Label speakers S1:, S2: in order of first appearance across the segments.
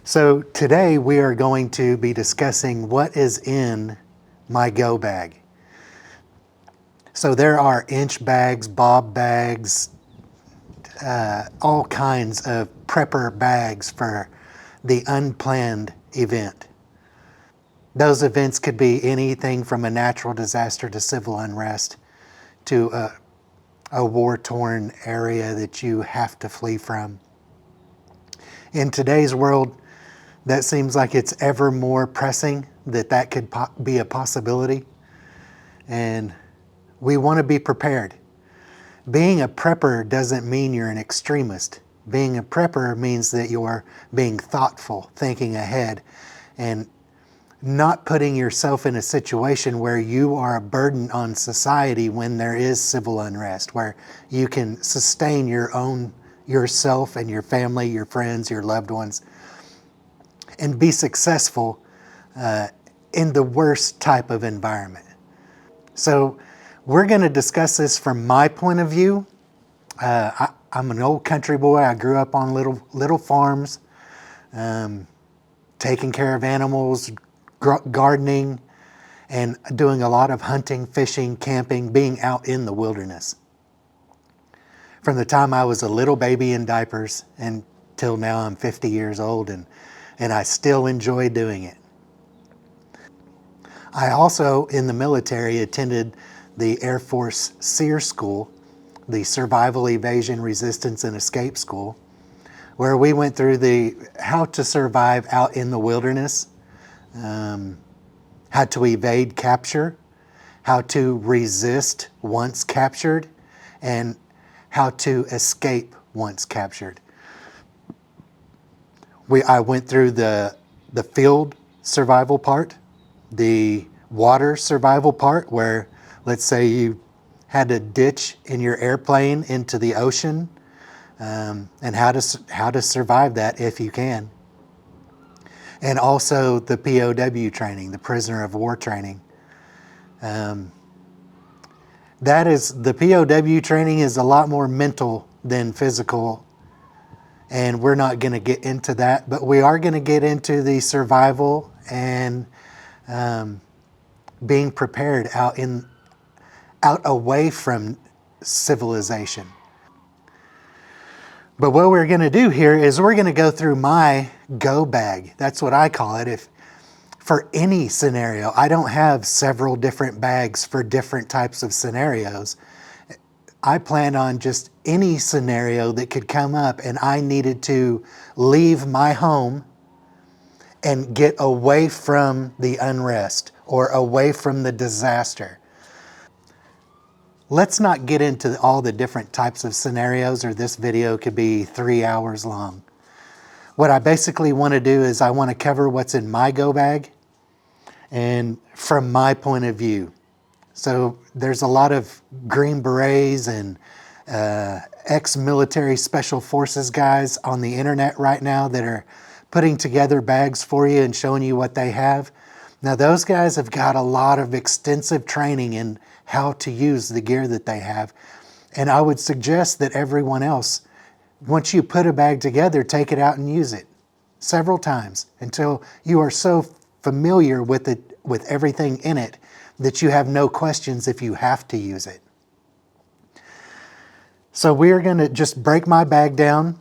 S1: So today we are going to be discussing what is in my go bag. So there are inch bags, bob bags, all kinds of prepper bags for the unplanned event. Those events could be anything from a natural disaster to civil unrest to a war-torn area that you have to flee from. In today's world, that seems like it's ever more pressing that could be a possibility. And we want to be prepared. Being a prepper doesn't mean you're an extremist. Being a prepper means that you're being thoughtful, thinking ahead, and not putting yourself in a situation where you are a burden on society when there is civil unrest, where you can sustain yourself and your family, your friends, your loved ones, and be successful in the worst type of environment. So we're going to discuss this from my point of view. I'm an old country boy. I grew up on little farms, taking care of animals, gardening, and doing a lot of hunting, fishing, camping, being out in the wilderness. From the time I was a little baby in diapers until now I'm 50 years old, and I still enjoy doing it. I also, in the military, attended the Air Force SERE School, the Survival, Evasion, Resistance, and Escape School, where we went through how to survive out in the wilderness, how to evade capture, how to resist once captured, and how to escape once captured. I went through the field survival part, the water survival part, where let's say you had to ditch in your airplane into the ocean, and how to survive that if you can. And also the POW training, the prisoner of war training. The POW training is a lot more mental than physical. And we're not going to get into that, but we are going to get into the survival and being prepared out away from civilization. But what we're going to do here is we're going to go through my go bag. That's what I call it. For any scenario, I don't have several different bags for different types of scenarios. I planned on just any scenario that could come up and I needed to leave my home and get away from the unrest or away from the disaster. Let's not get into all the different types of scenarios, or this video could be 3 hours long. What I basically want to do is I want to cover what's in my go bag and from my point of view. So there's a lot of Green Berets and ex-military special forces guys on the internet right now that are putting together bags for you and showing you what they have. Now those guys have got a lot of extensive training in how to use the gear that they have. And I would suggest that everyone else, once you put a bag together, take it out and use it several times until you are so familiar with it, with everything in it, that you have no questions if you have to use it. So we're going to just break my bag down.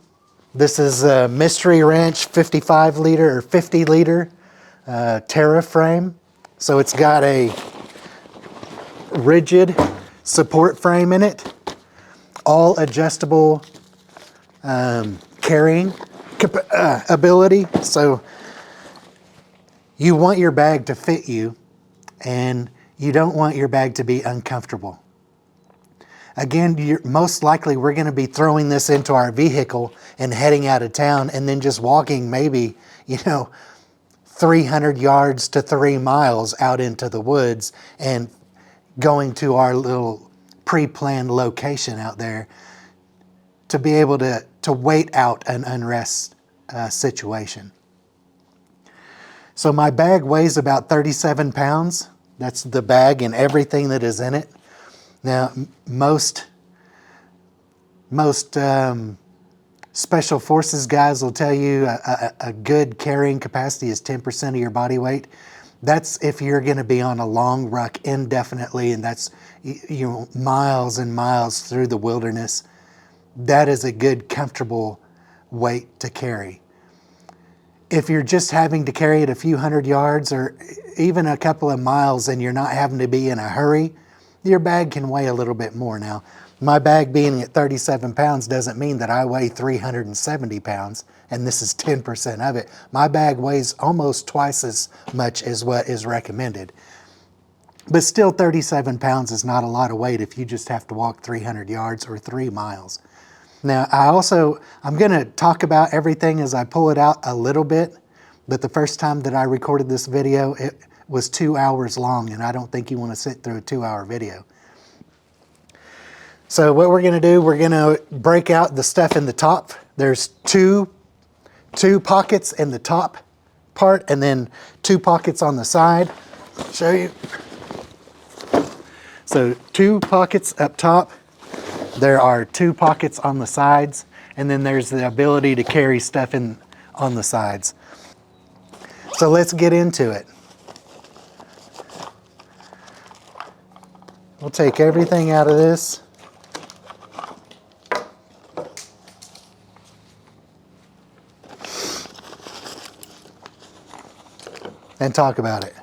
S1: This is a Mystery Ranch 55 liter or 50 liter Terra frame. So it's got a rigid support frame in it, all adjustable carrying ability. So you want your bag to fit you, and you don't want your bag to be uncomfortable. Again, most likely we're going to be throwing this into our vehicle and heading out of town and then just walking maybe, 300 yards to 3 miles out into the woods and going to our little pre-planned location out there to be able to wait out an unrest situation. So my bag weighs about 37 pounds. That's the bag and everything that is in it. Now, most Special Forces guys will tell you a good carrying capacity is 10% of your body weight. That's if you're going to be on a long ruck indefinitely, and that's miles and miles through the wilderness. That is a good, comfortable weight to carry. If you're just having to carry it a few hundred yards or even a couple of miles and you're not having to be in a hurry, your bag can weigh a little bit more. Now, my bag being at 37 pounds doesn't mean that I weigh 370 pounds, and this is 10% of it. My bag weighs almost twice as much as what is recommended. But still, 37 pounds is not a lot of weight if you just have to walk 300 yards or 3 miles. Now, I'm going to talk about everything as I pull it out a little bit, but the first time that I recorded this video, it was 2 hours long, and I don't think you want to sit through a 2-hour video. So what we're going to do, we're going to break out the stuff in the top. There's two pockets in the top part and then 2 pockets on the side. I'll show you. So 2 pockets up top. There are 2 pockets on the sides, and then there's the ability to carry stuff on the sides. So let's get into it. We'll take everything out of this. And talk about it.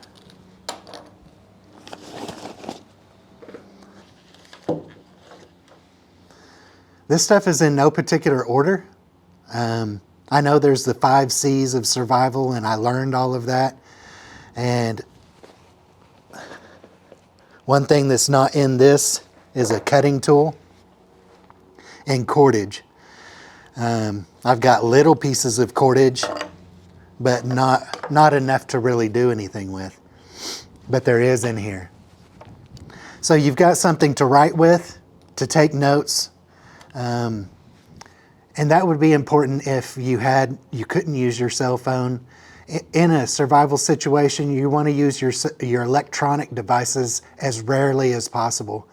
S1: This stuff is in no particular order. I know there's the 5 C's of survival, and I learned all of that. And one thing that's not in this is a cutting tool and cordage. I've got little pieces of cordage, but not enough to really do anything with. But there is in here. So you've got something to write with, to take notes. And that would be important if you couldn't use your cell phone. In a survival situation, you want to use your electronic devices as rarely as possible.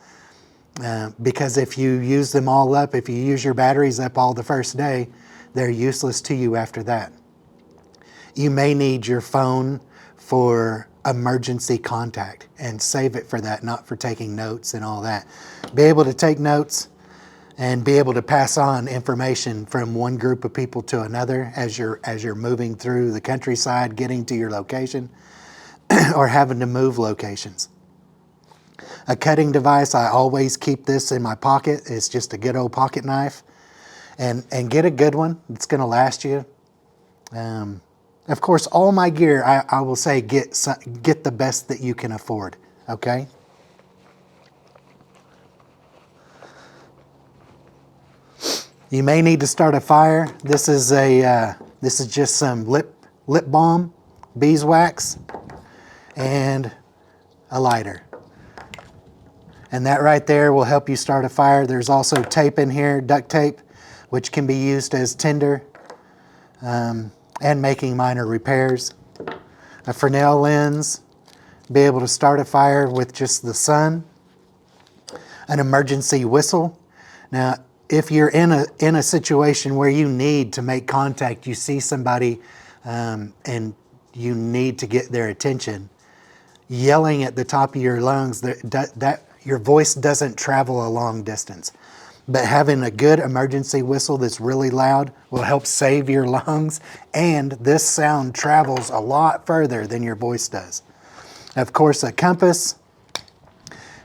S1: Because if you use them all up, if you use your batteries up all the first day, they're useless to you after that. You may need your phone for emergency contact and save it for that, not for taking notes and all that. Be able to take notes and be able to pass on information from one group of people to another as you're moving through the countryside, getting to your location, or having to move locations. A cutting device, I always keep this in my pocket. It's just a good old pocket knife. And get a good one. It's going to last you. Of course, all my gear, I will say get the best that you can afford, okay? You may need to start a fire. This is just some lip balm, beeswax, and a lighter. And that right there will help you start a fire. There's also tape in here, duct tape, which can be used as tinder and making minor repairs. A Fresnel lens, be able to start a fire with just the sun. An emergency whistle. Now, if you're in a situation where you need to make contact, you see somebody and you need to get their attention, yelling at the top of your lungs, that your voice doesn't travel a long distance. But having a good emergency whistle that's really loud will help save your lungs, and this sound travels a lot further than your voice does. Of course, a compass.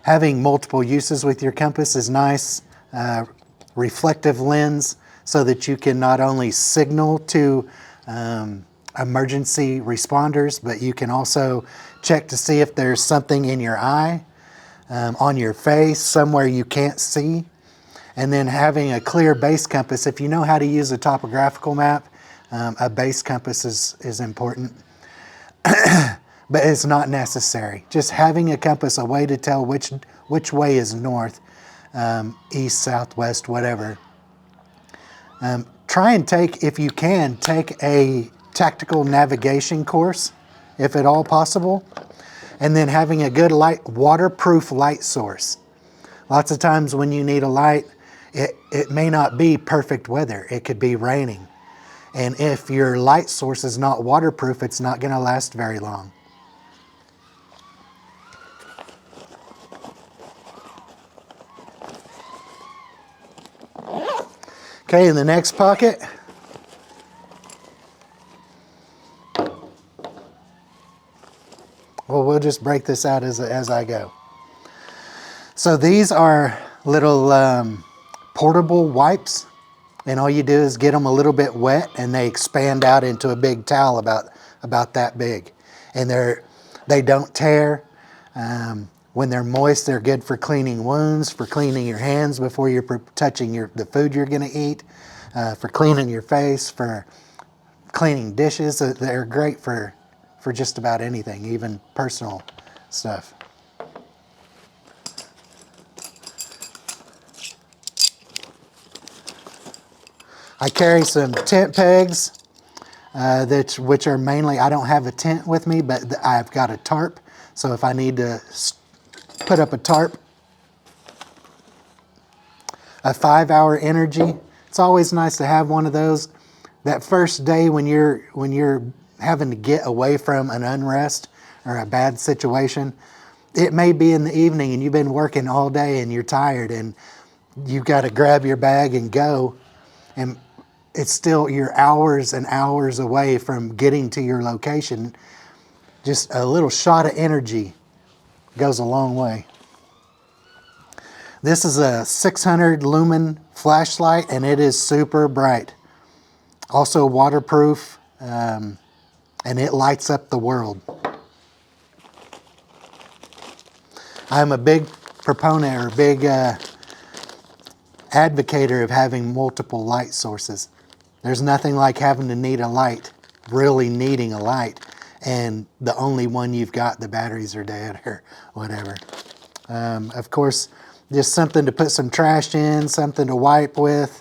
S1: Having multiple uses with your compass is nice. Reflective lens so that you can not only signal to emergency responders, but you can also check to see if there's something in your eye, on your face, somewhere you can't see. And then having a clear base compass. If you know how to use a topographical map, a base compass is important. But it's not necessary. Just having a compass, a way to tell which way is north, east, south, west, whatever. Try and if you can, take a tactical navigation course, if at all possible. And then having a good waterproof light source. Lots of times when you need a light, It may not be perfect weather. It could be raining. And if your light source is not waterproof, it's not going to last very long. Okay, in the next pocket, well, we'll just break this out as I go. So these are little portable wipes, and all you do is get them a little bit wet, and they expand out into a big towel about that big, and they don't tear. When they're moist, they're good for cleaning wounds, for cleaning your hands before you're touching the food you're going to eat, for cleaning your face, for cleaning dishes. They're great for just about anything, even personal stuff. I carry some tent pegs, which are mainly, I don't have a tent with me, but I've got a tarp. So if I need to put up a tarp, a 5-hour energy, it's always nice to have one of those. That first day when you're having to get away from an unrest or a bad situation, it may be in the evening and you've been working all day and you're tired and you've got to grab your bag and go, and it's still, you're hours and hours away from getting to your location. Just a little shot of energy goes a long way. This is a 600 lumen flashlight, and it is super bright. Also waterproof, and it lights up the world. I'm a big proponent or big advocator of having multiple light sources. There's nothing like having to need a light, really needing a light, and the only one you've got, the batteries are dead or whatever. Of course, just something to put some trash in, something to wipe with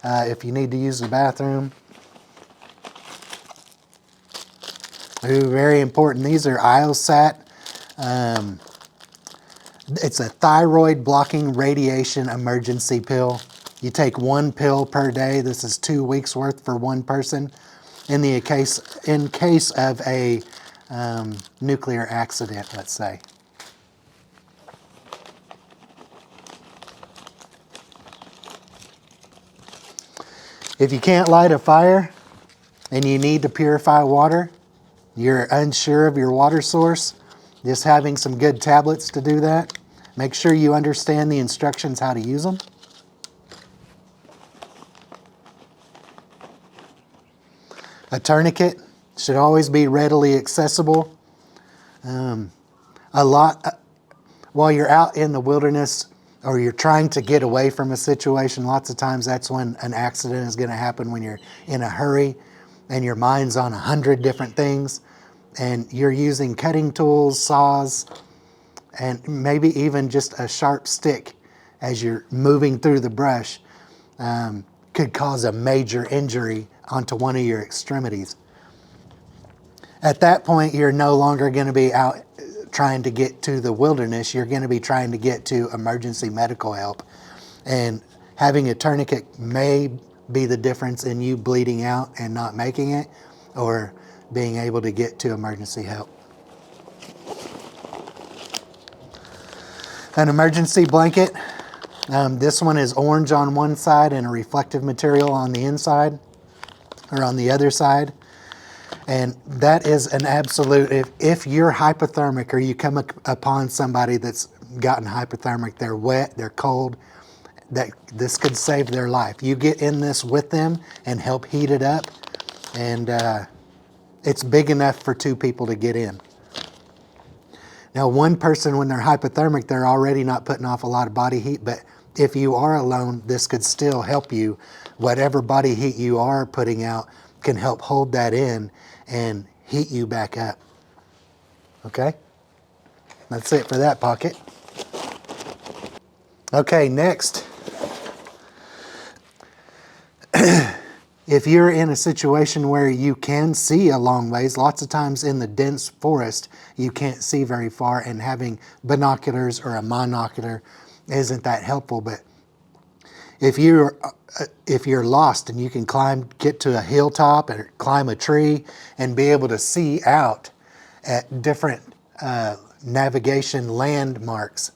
S1: if you need to use the bathroom. Ooh, very important. These are IOSAT. It's a thyroid blocking radiation emergency pill. You take 1 pill per day. This is 2 weeks worth for one person. In case of a nuclear accident, let's say. If you can't light a fire and you need to purify water, you're unsure of your water source, just having some good tablets to do that. Make sure you understand the instructions how to use them. A tourniquet should always be readily accessible. While you're out in the wilderness or you're trying to get away from a situation, lots of times that's when an accident is going to happen, when you're in a hurry and your mind's on 100 different things and you're using cutting tools, saws, and maybe even just a sharp stick as you're moving through the brush could cause a major injury onto one of your extremities. At that point, you're no longer going to be out trying to get to the wilderness. You're going to be trying to get to emergency medical help. And having a tourniquet may be the difference in you bleeding out and not making it, or being able to get to emergency help. An emergency blanket. This one is orange on one side and a reflective material on the inside, or on the other side. And that is an absolute, if you're hypothermic or you come upon somebody that's gotten hypothermic, they're wet, they're cold, this could save their life. You get in this with them and help heat it up, and it's big enough for 2 people to get in. Now, one person, when they're hypothermic, they're already not putting off a lot of body heat, but if you are alone, this could still help you. Whatever body heat you are putting out can help hold that in and heat you back up. Okay? That's it for that pocket. Okay, next. If you're in a situation where you can see a long ways, lots of times in the dense forest, you can't see very far, and having binoculars or a monocular isn't that helpful. But if you're lost and you can get to a hilltop or climb a tree and be able to see out at different navigation landmarks,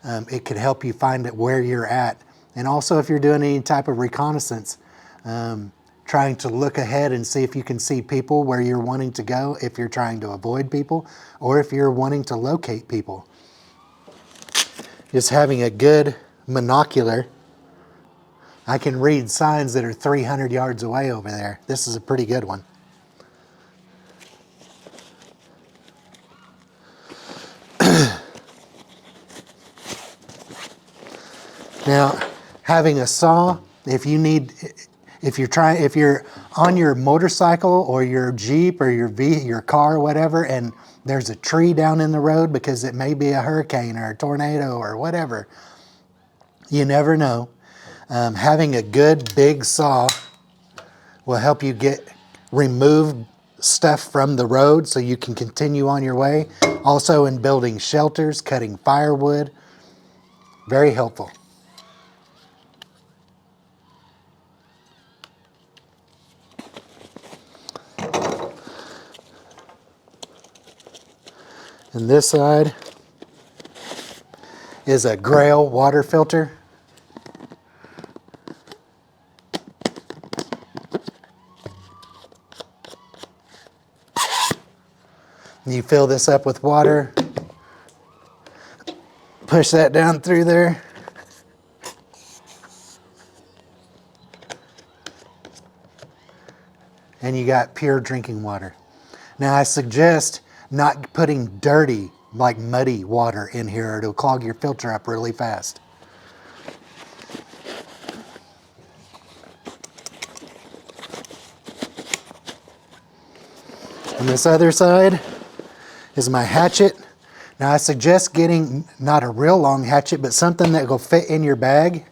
S1: it could help you find it where you're at. And also if you're doing any type of reconnaissance, trying to look ahead and see if you can see people where you're wanting to go, if you're trying to avoid people, or if you're wanting to locate people. Just having a good monocular, I can read signs that are 300 yards away over there. This is a pretty good one. Now, having a saw, if you're on your motorcycle or your Jeep or your car or whatever, and there's a tree down in the road because it may be a hurricane or a tornado or whatever, you never know. Having a good big saw will help you remove stuff from the road so you can continue on your way. Also in building shelters, cutting firewood, very helpful. And this side is a Grail water filter. You fill this up with water, push that down through there. And you got pure drinking water. Now I suggest not putting dirty, like muddy water in here, or it'll clog your filter up really fast. On this other side is my hatchet. Now I suggest getting not a real long hatchet, but something that will fit in your bag.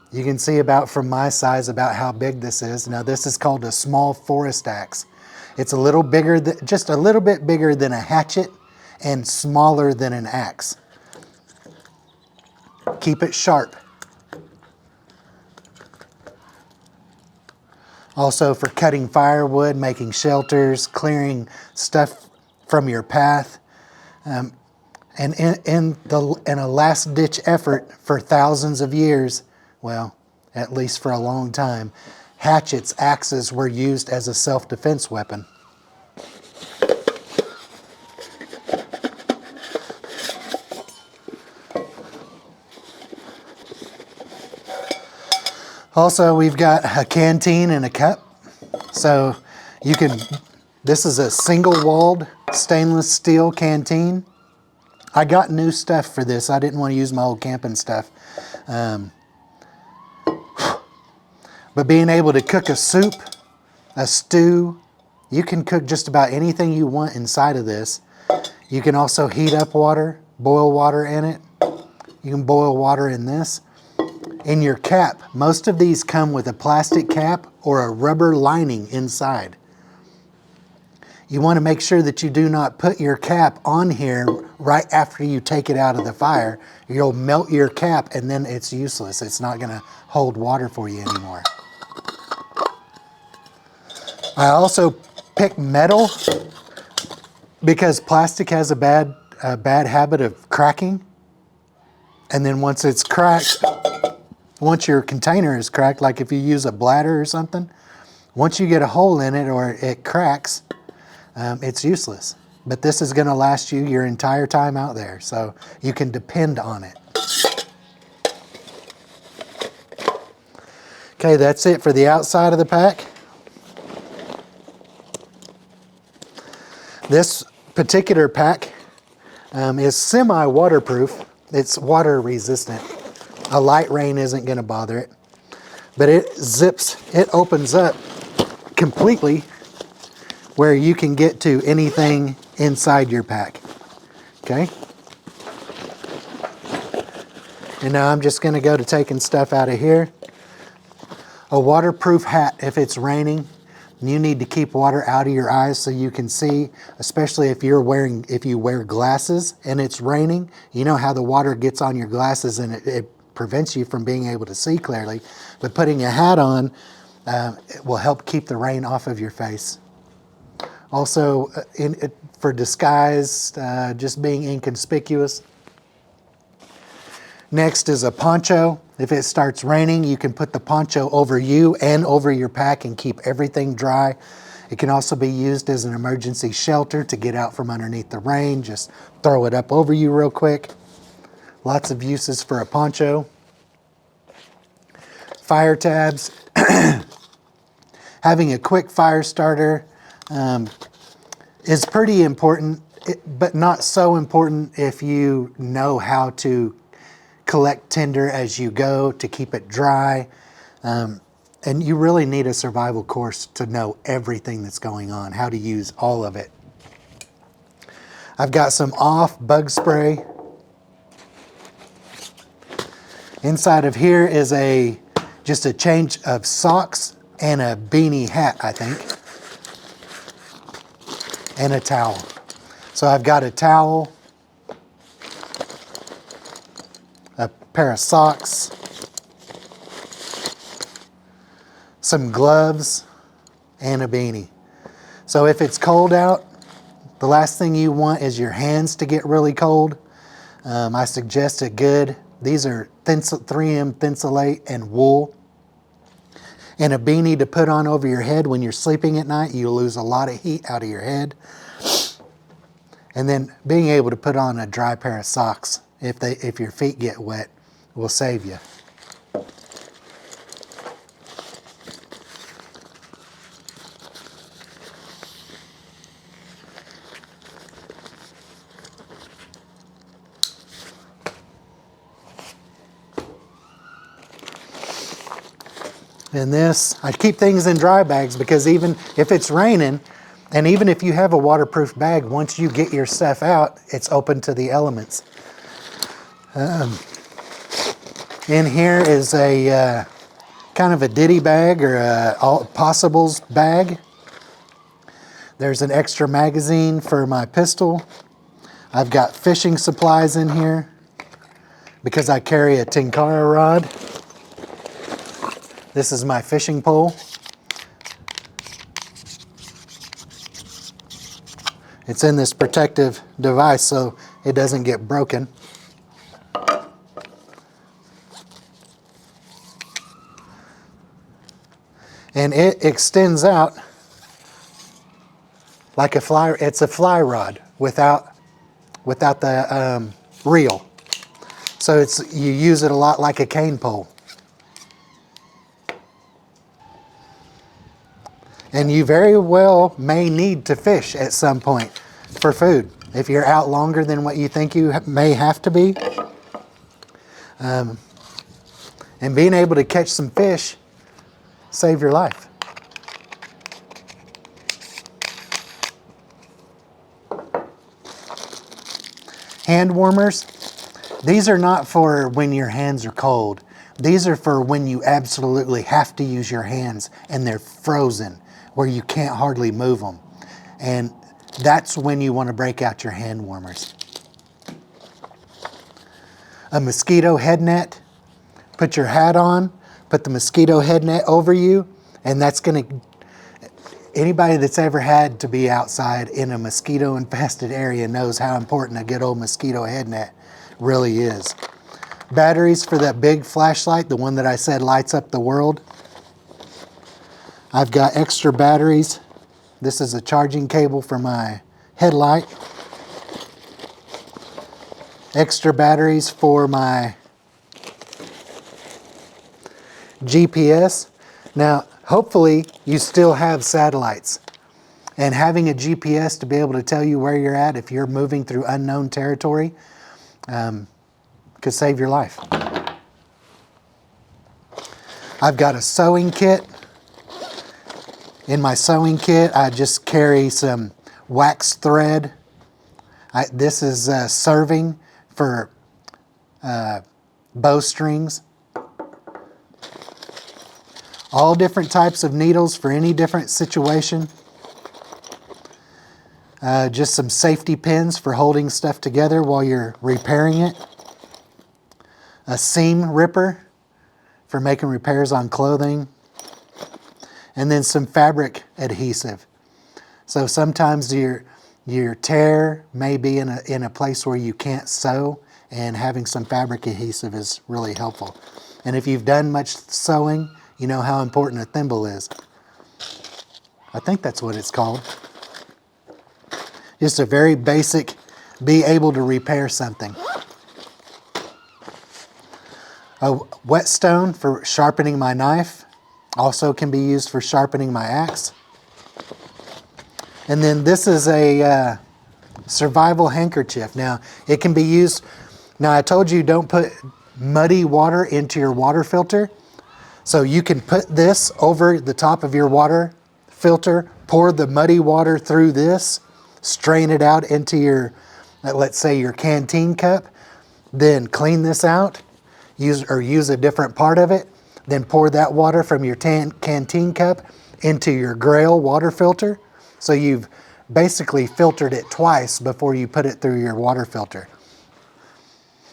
S1: You can see about from my size about how big this is. Now this is called a small forest axe. It's a little bigger, just a little bit bigger than a hatchet and smaller than an axe. Keep it sharp. Also for cutting firewood, making shelters, clearing stuff from your path. And in a last-ditch effort for thousands of years, well, at least for a long time, hatchets, axes were used as a self-defense weapon. Also, we've got a canteen and a cup. So this is a single-walled stainless steel canteen. I got new stuff for this. I didn't want to use my old camping stuff. But being able to cook a soup, a stew, you can cook just about anything you want inside of this. You can also heat up water, boil water in it. You can boil water in this. In your cap, most of these come with a plastic cap or a rubber lining inside. You want to make sure that you do not put your cap on here right after you take it out of the fire. You'll melt your cap and then it's useless. It's not going to hold water for you anymore. I also picked metal because plastic has a bad habit of cracking. And then once it's cracked, once your container is cracked, like if you use a bladder or something, once you get a hole in it or it cracks, it's useless. But this is going to last you your entire time out there, so you can depend on it. Okay, that's it for the outside of the pack. This particular pack is semi-waterproof. It's water resistant. A light rain isn't going to bother it. But it opens up completely where you can get to anything inside your pack. Okay? And now I'm just going to go to taking stuff out of here. A waterproof hat if it's raining. You need to keep water out of your eyes so you can see, especially if you wear glasses and it's raining. You know how the water gets on your glasses and it prevents you from being able to see clearly. But putting a hat on, it will help keep the rain off of your face. Also, for disguise, just being inconspicuous. Next is a poncho. If it starts raining, you can put the poncho over you and over your pack and keep everything dry. It can also be used as an emergency shelter to get out from underneath the rain. Just throw it up over you real quick. Lots of uses for a poncho. Fire tabs. Having a quick fire starter is pretty important, but not so important if you know how to collect tinder as you go to keep it dry. And you really need a survival course to know everything that's going on, how to use all of it. I've got some off bug spray. Inside of here is just a change of socks and a beanie hat, I think, and a towel. So I've got a towel, a pair of socks, some gloves, and a beanie. So if it's cold out, the last thing you want is your hands to get really cold. I suggest a good, these are 3M Thinsulate and wool. And a beanie to put on over your head when you're sleeping at night. You lose a lot of heat out of your head. And then being able to put on a dry pair of socks if your feet get wet will save you. And this, I keep things in dry bags because even if it's raining, and even if you have a waterproof bag, once you get your stuff out, it's open to the elements. In here is a kind of a ditty bag or a all possibles bag. There's an extra magazine for my pistol. I've got fishing supplies in here because I carry a Tinkara rod. This is my fishing pole. It's in this protective device so it doesn't get broken. And it extends out like a fly. It's a fly rod without the reel. So you use it a lot like a cane pole. And you very well may need to fish at some point for food. If you're out longer than what you think you may have to be. And being able to catch some fish save your life. Hand warmers. These are not for when your hands are cold. These are for when you absolutely have to use your hands and they're frozen, where you can't hardly move them. And that's when you want to break out your hand warmers. A mosquito head net. Put your hat on, put the mosquito head net over you, and that's going to, anybody that's ever had to be outside in a mosquito infested area knows how important a good old mosquito head net really is. Batteries for that big flashlight, the one that I said lights up the world. I've got extra batteries. This is a charging cable for my headlight. Extra batteries for my GPS. Now, hopefully you still have satellites. And having a GPS to be able to tell you where you're at if you're moving through unknown territory could save your life. I've got a sewing kit. In my sewing kit, I just carry some wax thread. This is serving for bowstrings. All different types of needles for any different situation. Just some safety pins for holding stuff together while you're repairing it. A seam ripper for making repairs on clothing. And then some fabric adhesive. So sometimes your tear may be in a place where you can't sew, and having some fabric adhesive is really helpful. And if you've done much sewing, you know how important a thimble is. I think that's what it's called. Just a very basic, be able to repair something. A whetstone for sharpening my knife. Also can be used for sharpening my axe. And then this is a survival handkerchief. Now, it can be used. Now, I told you don't put muddy water into your water filter. So you can put this over the top of your water filter, pour the muddy water through this, strain it out into your, let's say, your canteen cup, then clean this out, use a different part of it, then pour that water from your canteen cup into your Grail water filter. So you've basically filtered it twice before you put it through your water filter.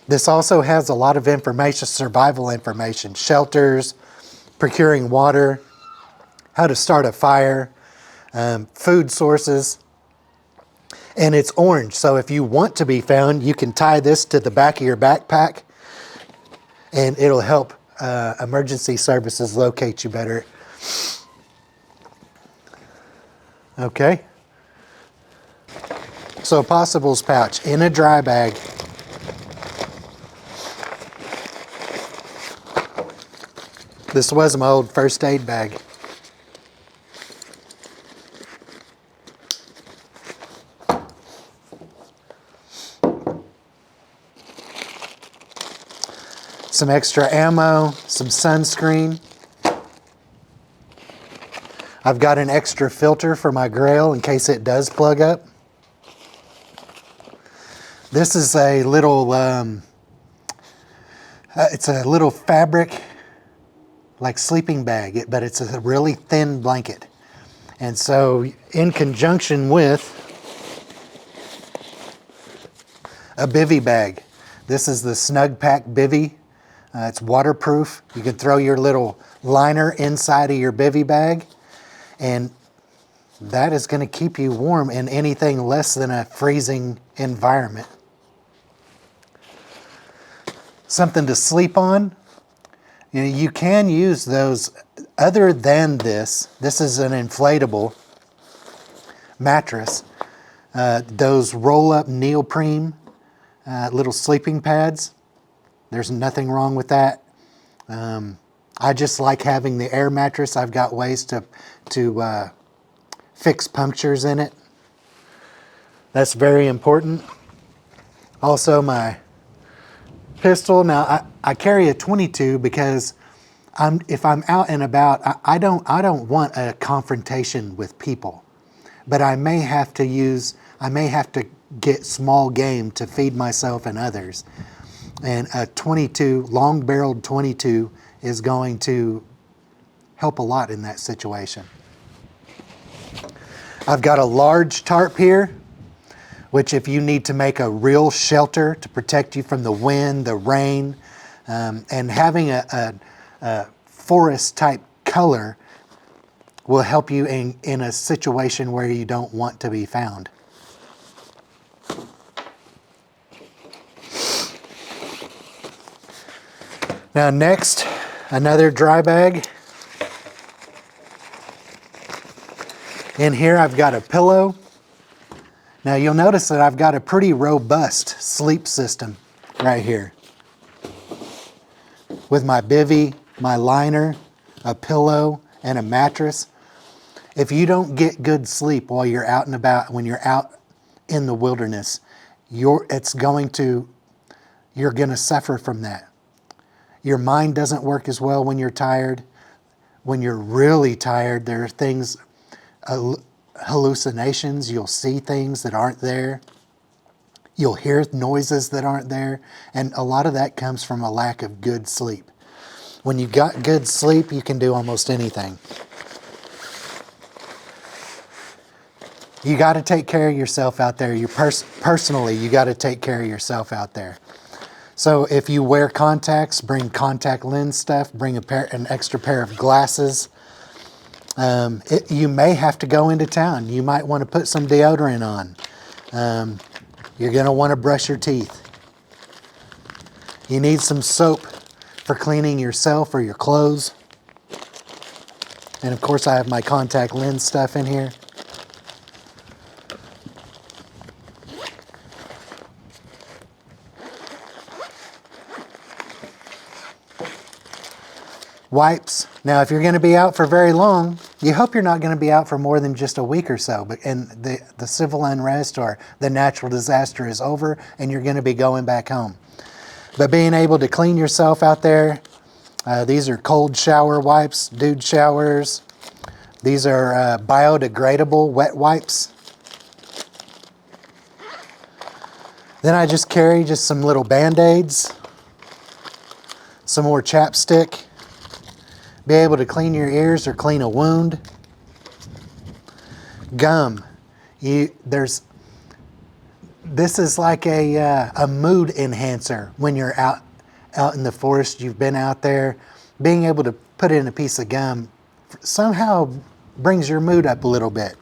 S1: This also has a lot of information, survival information, shelters, procuring water, how to start a fire, food sources. And it's orange, so if you want to be found, you can tie this to the back of your backpack and it'll help emergency services locate you better. Okay. So possibles pouch in a dry bag. This was my old first aid bag. Some extra ammo, some sunscreen. I've got an extra filter for my Grail in case it does plug up. This is a little, it's a little fabric, like sleeping bag, but it's a really thin blanket. And so in conjunction with a bivy bag. This is the Snug Pack Bivy. It's waterproof. You can throw your little liner inside of your bivy bag, and that is going to keep you warm in anything less than a freezing environment. Something to sleep on. You know, you can use those other than this. This is an inflatable mattress. Those roll-up neoprene little sleeping pads. There's nothing wrong with that. I just like having the air mattress. I've got ways to fix punctures in it. That's very important. Also my pistol. Now I carry a 22 because if I'm out and about, I don't want a confrontation with people. But I may have to get small game to feed myself and others. And a 22, long-barreled 22 is going to help a lot in that situation. I've got a large tarp here, which if you need to make a real shelter to protect you from the wind, the rain, and having a forest-type color will help you in a situation where you don't want to be found. Now next, another dry bag. In here I've got a pillow. Now you'll notice that I've got a pretty robust sleep system right here. With my bivy, my liner, a pillow, and a mattress. If you don't get good sleep while you're out and about, when you're out in the wilderness, you're gonna suffer from that. Your mind doesn't work as well when you're tired. When you're really tired, there are things, hallucinations. You'll see things that aren't there. You'll hear noises that aren't there. And a lot of that comes from a lack of good sleep. When you got good sleep, you can do almost anything. You got to take care of yourself out there. Personally, you got to take care of yourself out there. So if you wear contacts, bring contact lens stuff, bring an extra pair of glasses. You may have to go into town. You might want to put some deodorant on. You're going to want to brush your teeth. You need some soap for cleaning yourself or your clothes. And of course I have my contact lens stuff in here. Wipes. Now, if you're going to be out for very long, you hope you're not going to be out for more than just a week or so. And the civil unrest or the natural disaster is over, and you're going to be going back home. But being able to clean yourself out there, these are cold shower wipes, dude showers. These are biodegradable wet wipes. Then I just carry just some little Band-Aids, some more chapstick. Be able to clean your ears or clean a wound. Gum. This is like a mood enhancer when you're out in the forest. You've been out there. Being able to put in a piece of gum somehow brings your mood up a little bit.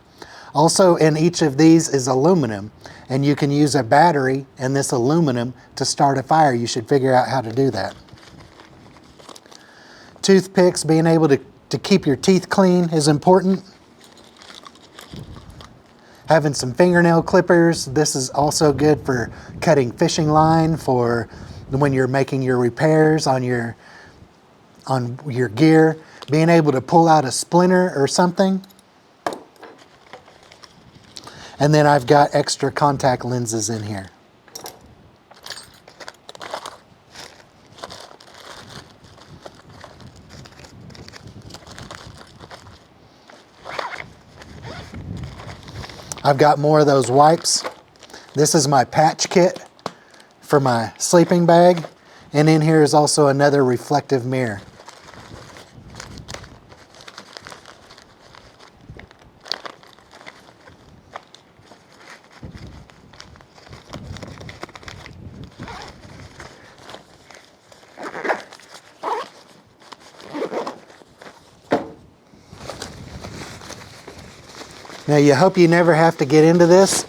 S1: Also, in each of these is aluminum, and you can use a battery and this aluminum to start a fire. You should figure out how to do that. Toothpicks, being able to keep your teeth clean is important. Having some fingernail clippers. This is also good for cutting fishing line for when you're making your repairs on your gear. Being able to pull out a splinter or something. And then I've got extra contact lenses in here. I've got more of those wipes. This is my patch kit for my sleeping bag. And in here is also another reflective mirror. Now you hope you never have to get into this,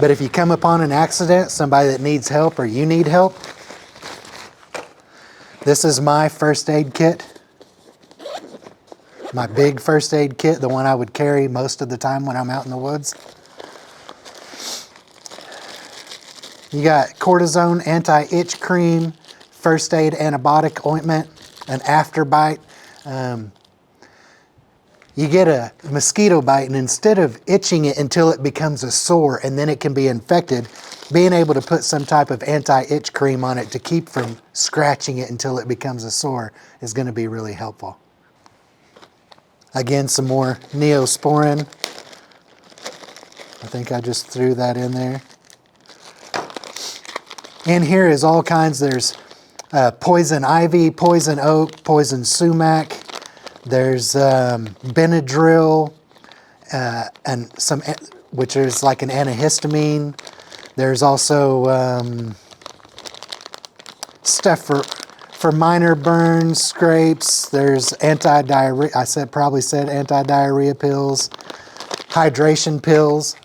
S1: but if you come upon an accident, somebody that needs help or you need help, this is my first aid kit. My big first aid kit, the one I would carry most of the time when I'm out in the woods. You got cortisone anti-itch cream, first aid antibiotic ointment, an afterbite. You get a mosquito bite, and instead of itching it until it becomes a sore and then it can be infected, being able to put some type of anti-itch cream on it to keep from scratching it until it becomes a sore is going to be really helpful. Again, some more Neosporin. I think I just threw that in there. In here is all kinds. There's poison ivy, poison oak, poison sumac. There's Benadryl, and some, which is like an antihistamine. There's also stuff for minor burns, scrapes. There's anti-diarrhea. Probably said anti-diarrhea pills, hydration pills,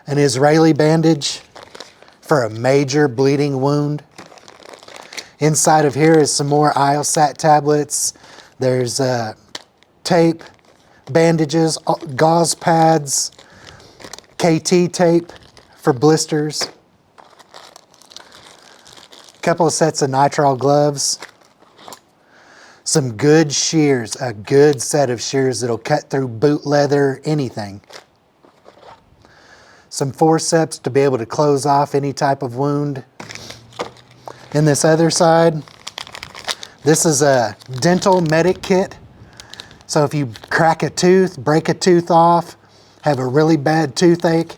S1: an Israeli bandage for a major bleeding wound. Inside of here is some more Iosat tablets. There's tape, bandages, gauze pads, KT tape for blisters, a couple of sets of nitrile gloves, some good shears, a good set of shears that'll cut through boot leather, anything. Some forceps to be able to close off any type of wound. In this other side, this is a dental medic kit. So if you crack a tooth, break a tooth off, have a really bad toothache,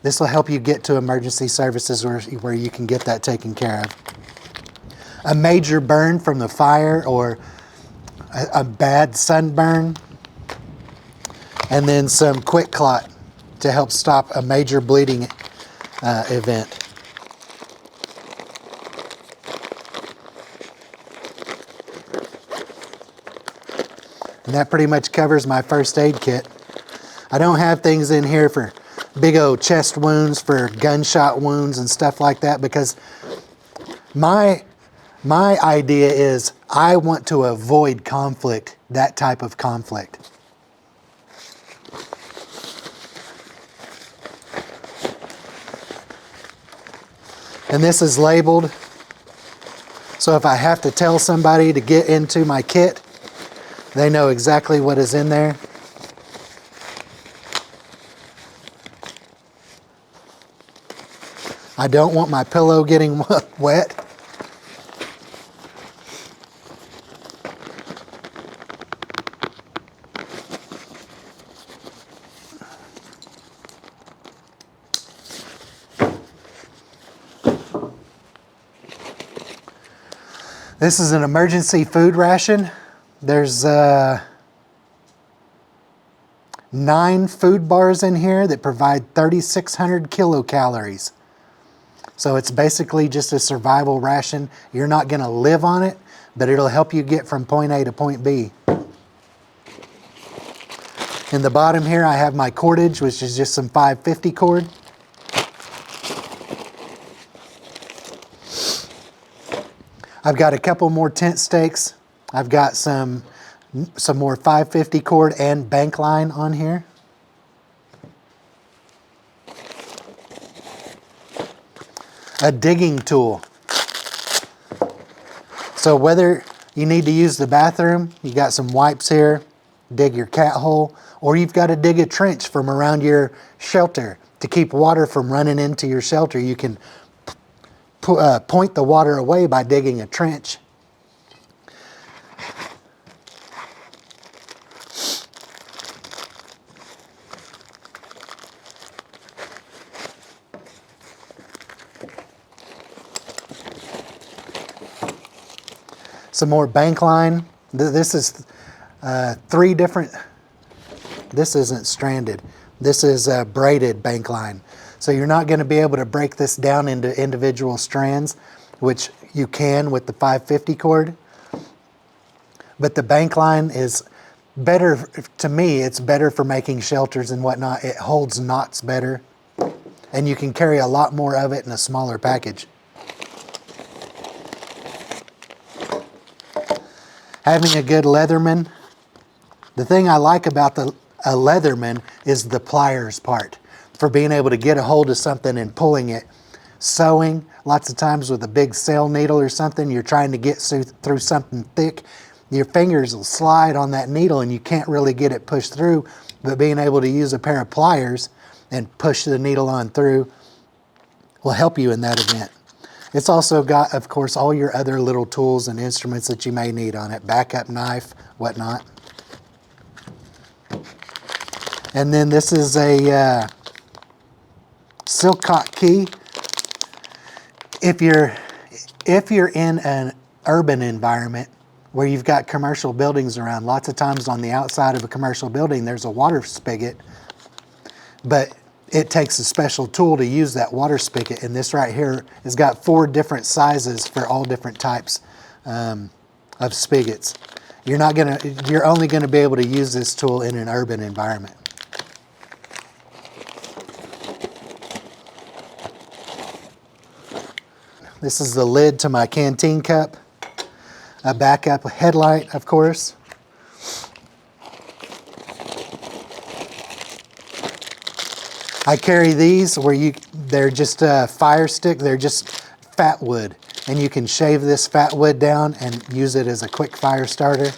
S1: this will help you get to emergency services where you can get that taken care of. a major burn from the fire or a bad sunburn, and then some quick clot to help stop a major bleeding event. And that pretty much covers my first aid kit. I don't have things in here for big old chest wounds, for gunshot wounds and stuff like that, because my idea is I want to avoid conflict, that type of conflict. And this is labeled, so if I have to tell somebody to get into my kit, they know exactly what is in there. I don't want my pillow getting wet. This is an emergency food ration. There's 9 food bars in here that provide 3,600 kilocalories. So it's basically just a survival ration. You're not going to live on it, but it'll help you get from point A to point B. In the bottom here, I have my cordage, which is just some 550 cord. I've got a couple more tent stakes. I've got some more 550 cord and bank line on here. A digging tool. So whether you need to use the bathroom, you got some wipes here, dig your cat hole, or you've got to dig a trench from around your shelter to keep water from running into your shelter, you can point the water away by digging a trench. Some more bank line. This is 3 different, this isn't stranded. This is braided bank line. So you're not going to be able to break this down into individual strands, which you can with the 550 cord. But the bank line is better, to me, it's better for making shelters and whatnot. It holds knots better, and you can carry a lot more of it in a smaller package. Having a good Leatherman. The thing I like about a Leatherman is the pliers part, for being able to get a hold of something and pulling it. Sewing, lots of times with a big sail needle or something, you're trying to get through something thick. Your fingers will slide on that needle and you can't really get it pushed through, but being able to use a pair of pliers and push the needle on through will help you in that event. It's also got, of course, all your other little tools and instruments that you may need on it. Backup knife, whatnot. And then this is a Silcock key. If you're in an urban environment where you've got commercial buildings around, lots of times on the outside of a commercial building there's a water spigot, but it takes a special tool to use that water spigot, and this right here has got 4 different sizes for all different types of spigots. You're only gonna be able to use this tool in an urban environment. This is the lid to my canteen cup. A backup headlight, of course. I carry these where they're just fire stick, they're just fat wood. And you can shave this fat wood down and use it as a quick fire starter.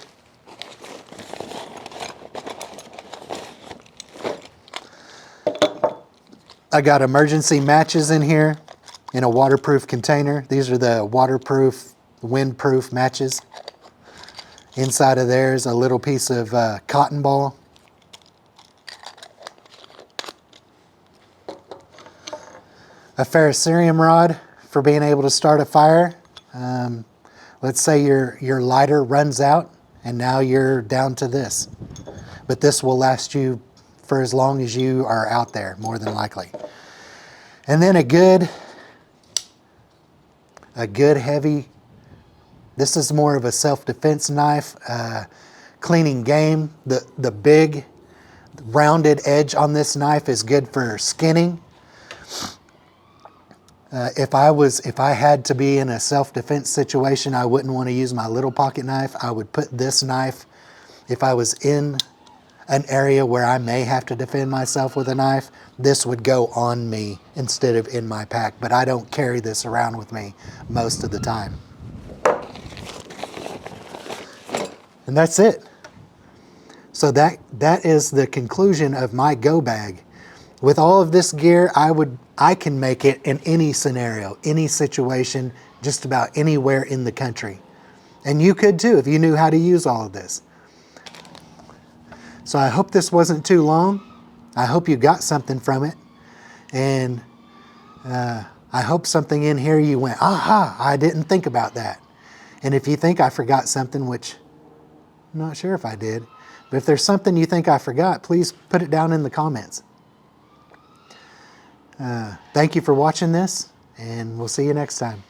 S1: I got emergency matches in here in a waterproof container. These are the waterproof, windproof matches. Inside of there is a little piece of cotton ball. A ferrocerium rod for being able to start a fire. Let's say your lighter runs out and now you're down to this. But this will last you for as long as you are out there, more than likely. And then a good heavy, this is more of a self-defense knife, cleaning game. The big rounded edge on this knife is good for skinning. If I had to be in a self-defense situation, I wouldn't want to use my little pocket knife. I would put this knife, if I was in an area where I may have to defend myself with a knife, this would go on me instead of in my pack. But I don't carry this around with me most of the time. And that's it. So that is the conclusion of my go bag. With all of this gear, I can make it in any scenario, any situation, just about anywhere in the country. And you could too if you knew how to use all of this. So I hope this wasn't too long. I hope you got something from it. And I hope something in here you went, aha, I didn't think about that. And if you think I forgot something, which I'm not sure if I did, but if there's something you think I forgot, please put it down in the comments. Thank you for watching this, and we'll see you next time.